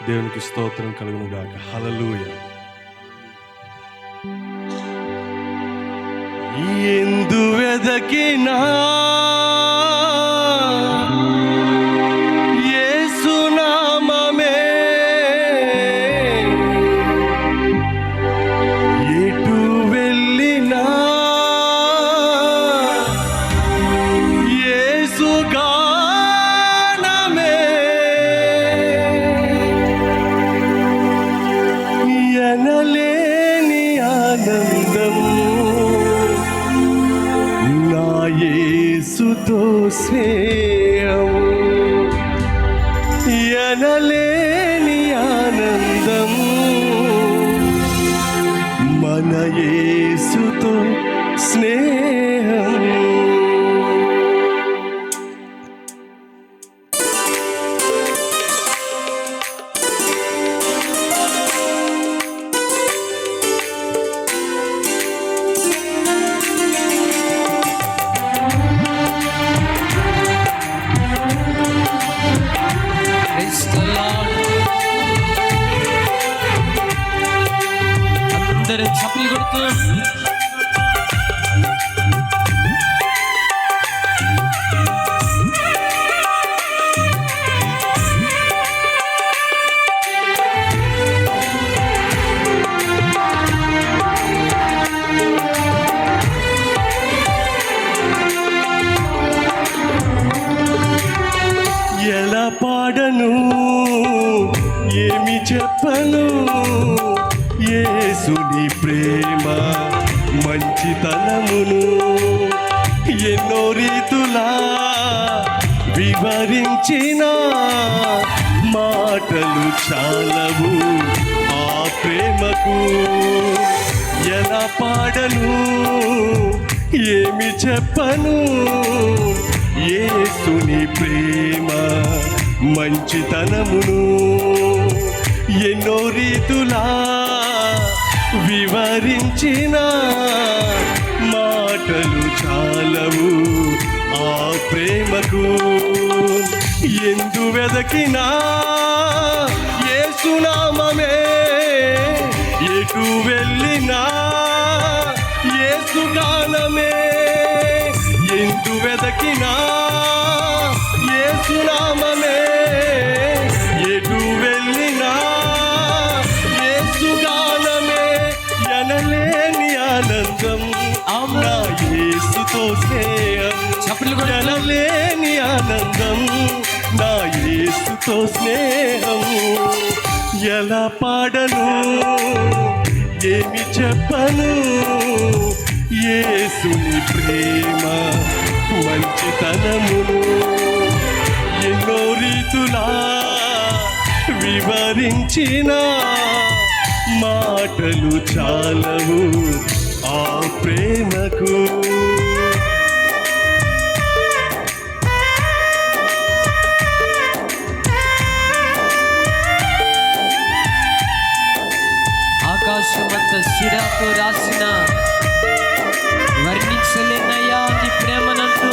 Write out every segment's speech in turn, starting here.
దేవునికి స్తోత్రం కలుగును గాక. హల్లెలూయా. ఎందు వెదకినా యేసు నామమే, ఎటు వెళ్ళినా యేసు గానమే, ఎనలేని ఆనందం నా యేసుతో స్నేహం, ఎనలేని ఆనందం మన యేసుతో స్నేహం. అందరూ చప్పట్లు కొడుతూ ఎలా పాడను, ఏమి చెప్పను, యేసుని ప్రేమ మంచితనమును ఎన్నో రీతులా వివరించిన మాటలు చాలవు ఆ ప్రేమకు. ఎలా పాడను, ఏమి చెప్పను, యేసుని ప్రేమ మంచితనమును ఎన్నో రీతులా వివరించిన మాటలు చాలవు ఆ ప్రేమకు. ఎందు వెదకినా యేసు నామమే, ఎటు వెళ్ళినా యేసు గానమే, ఎందు వెదకినా యేసు నామమే, ఎటు వెళ్ళినా యేసు గానమే, ఎనలేని ఆనందం నా యేసుతో స్నేహం, ఎనలేని ఆనందం నా యేసుతో స్నేహం. ఎలా పాడను, ఏమి చెప్పను, యేసుని ప్రేమ మంచితనమును ఎన్నో రీతులా వివరించిన మాటలు చాలవు ఆ ప్రేమకు. ఆకాశమంత సిరాతో రాసిన వర్ణించలేనయ్యా నీ ప్రేమనంటూ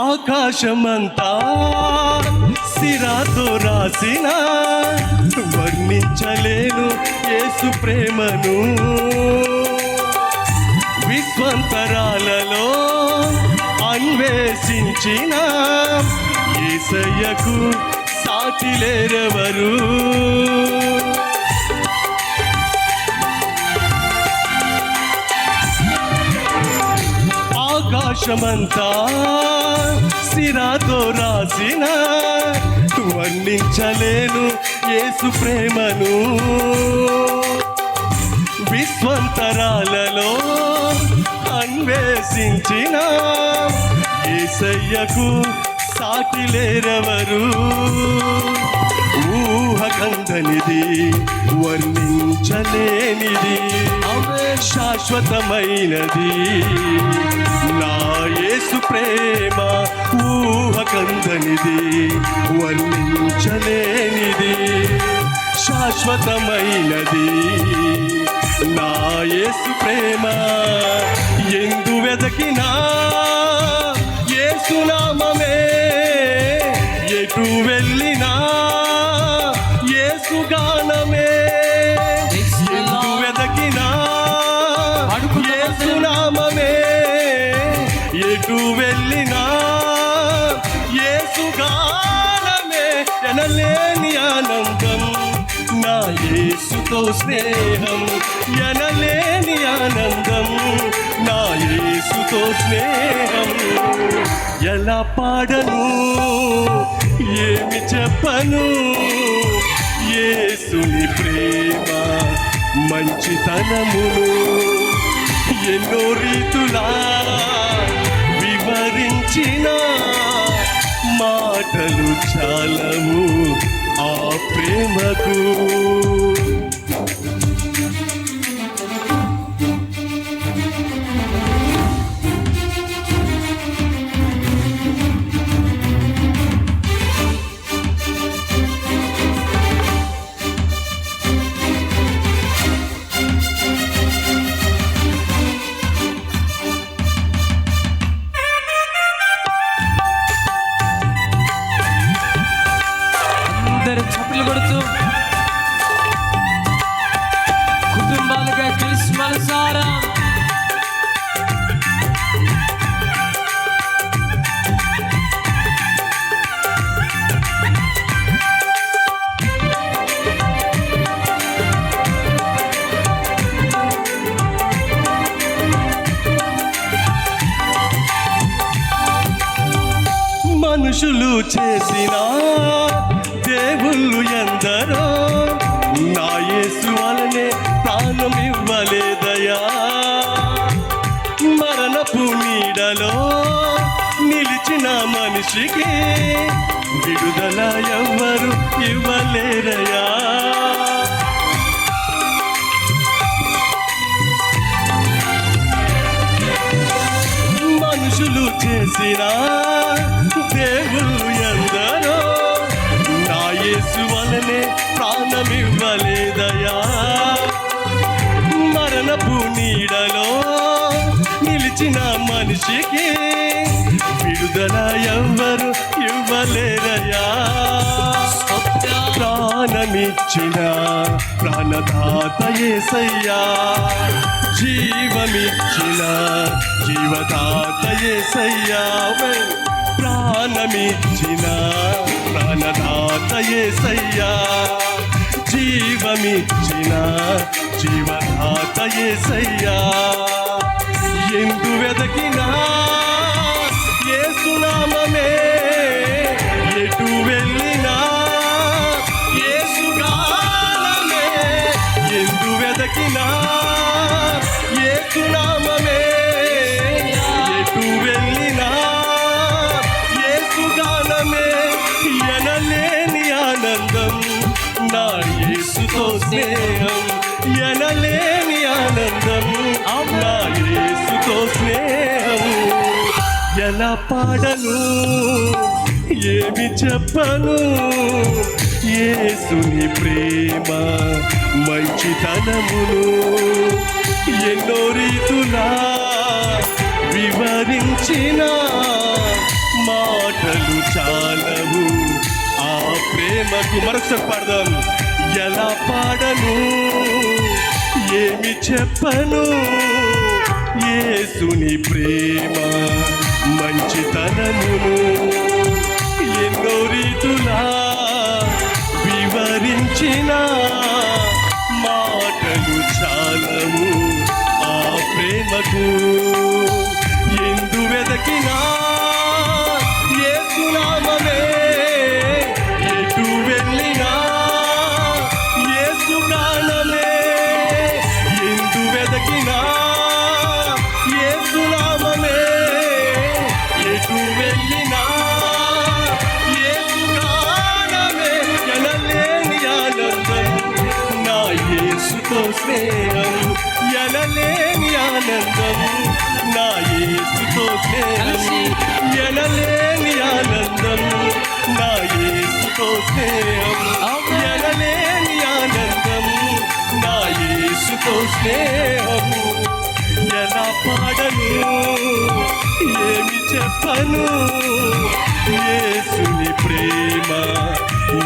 ఆకాశమంతా సిరాతో రాసిన వర్ణించలేను యేసు ప్రేమను, విశ్వంతరాలలో అన్వేషించిన యేసయ్యకు సాటి లేరెవరు. ఆకాశమంతా సిరాతో రాసిన వర్ణించలేను యేసు ప్రేమను, విశ్వంతరాలలో అన్వేషించిన యేసయ్యకు సాటి లేరెవరు. ఊహకందనిది వర్ణించలేనిది శాశ్వతమైనది నా యేసు ప్రేమ. ఊహకందనిది వర్ణించలేనిది శాశ్వతమైనది నా యేసు ప్రేమ. ఎందు వెదకినా యేసు నామమే, ఎటు వెళ్ళినా యేసు గానమే. ఎందు వెదకినా యేసు నామమే, ఎటు వెళ్ళినా యేసు గానమే. ఎనలేని ఆనందం నా యేసుతో స్నేహం, ఎనలేని ఆనందం నా యేసుతో స్నేహం. ఎలా పాడను ఏమి చెప్పను యేసుని ప్రేమ మంచితనమును. ఎన్నో రీతులా వివరించిన మాటలు చాలవు ఆ ప్రేమకు. అందరూ చప్పట్లు కొడుతూ కుటుంబాలుగా కలిసి మనసారా మనుషులు చేసిన దేవుళ్ళు ఎందరో నా యేసు వలనే ప్రాణం ఇవ్వలేదయా. మరణపు నీడలో నిలిచిన మనిషికి విడుదల ఎవ్వరు ఇవ్వలేరయా. మనుషులు చేసిన దేవుళ్ళు ఎందరో నా యేసు వలనే ప్రాణమివ్వలేదయా. మరణపు నీడలో నిలిచిన మనిషికి విడుదల ఎవ్వరు ఇవ్వలేరయా. ప్రాణమిచ్చిన ప్రాణదాత యేసయ్యా, జీవమిచ్చిన జీవదాత యేసయ్యా. ప్రాణమిచ్చిన ప్రాణదాత యేసయ్యా, జీవమిచ్చిన జీవదాత యేసయ్యా. ఎందు వెదకినా యేసు నామమే, ఎటు వెళ్ళినా యేసు గానమే. ఎందు వెదకినా యేసు నామమే, ఎటు వెళ్ళినా యేసు గానమే. ఎనలేని ఆనందం నా యేసుతో స్నేహం, ఎనలేని ఆనందం నా యేసుతో స్నేహం. ఎలా పాడను ఏమి చెప్పను యేసుని ప్రేమ మంచితనమును. ఎన్నో రీతులా వివరించిన మాటలు చాలవు ఆ ప్రేమకు. మరొకసారి పాడదాం. ఎలా పాడను ఏమి చెప్పను యేసుని ప్రేమ మంచితనమును. ఎన్నో రీతులా వివరించిన మాటలు చాలవు ఆ ప్రేమకు. ఎందు వెదకినా యేసు నామమే, ఎటు వెళ్ళినా యేసు గానమే. ఎందు వెదకినా యేసు స్నేహం, ఎనలేని ఆనందం నా యేసుతో స్నేహం, ఎనలేని ఆనందం నా యేసుతో స్నేహం, ఎనలేని ఆనందం నా యేసుతో స్నేహం. ఎలా పాడను, ఏమి చెప్పను, యేసుని ప్రేమ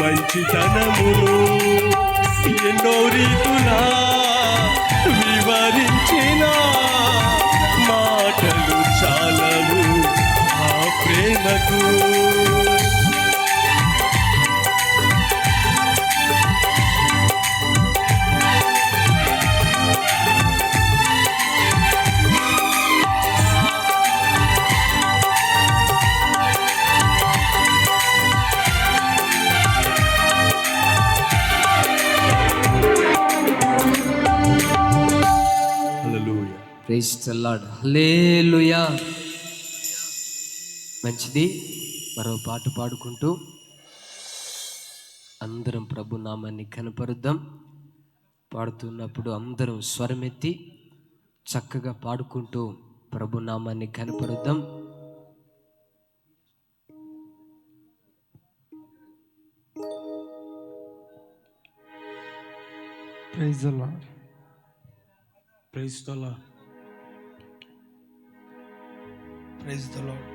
మంచితనమును ఎన్నో రీతులా వివరించిన మాటలు చాలవు ఆ ప్రేమకు. Hallelujah. Praise the lord. Hallelujah. మంచిది. మరో పాట పాడుకుంటూ అందరం ప్రభు నామాన్ని కనపరుద్దాం. పాడుతున్నప్పుడు అందరం స్వరమెత్తి చక్కగా పాడుకుంటూ ప్రభు నామాన్ని కనపరుద్దాం. Praise the Lord. Praise the lord. Praise the Lord.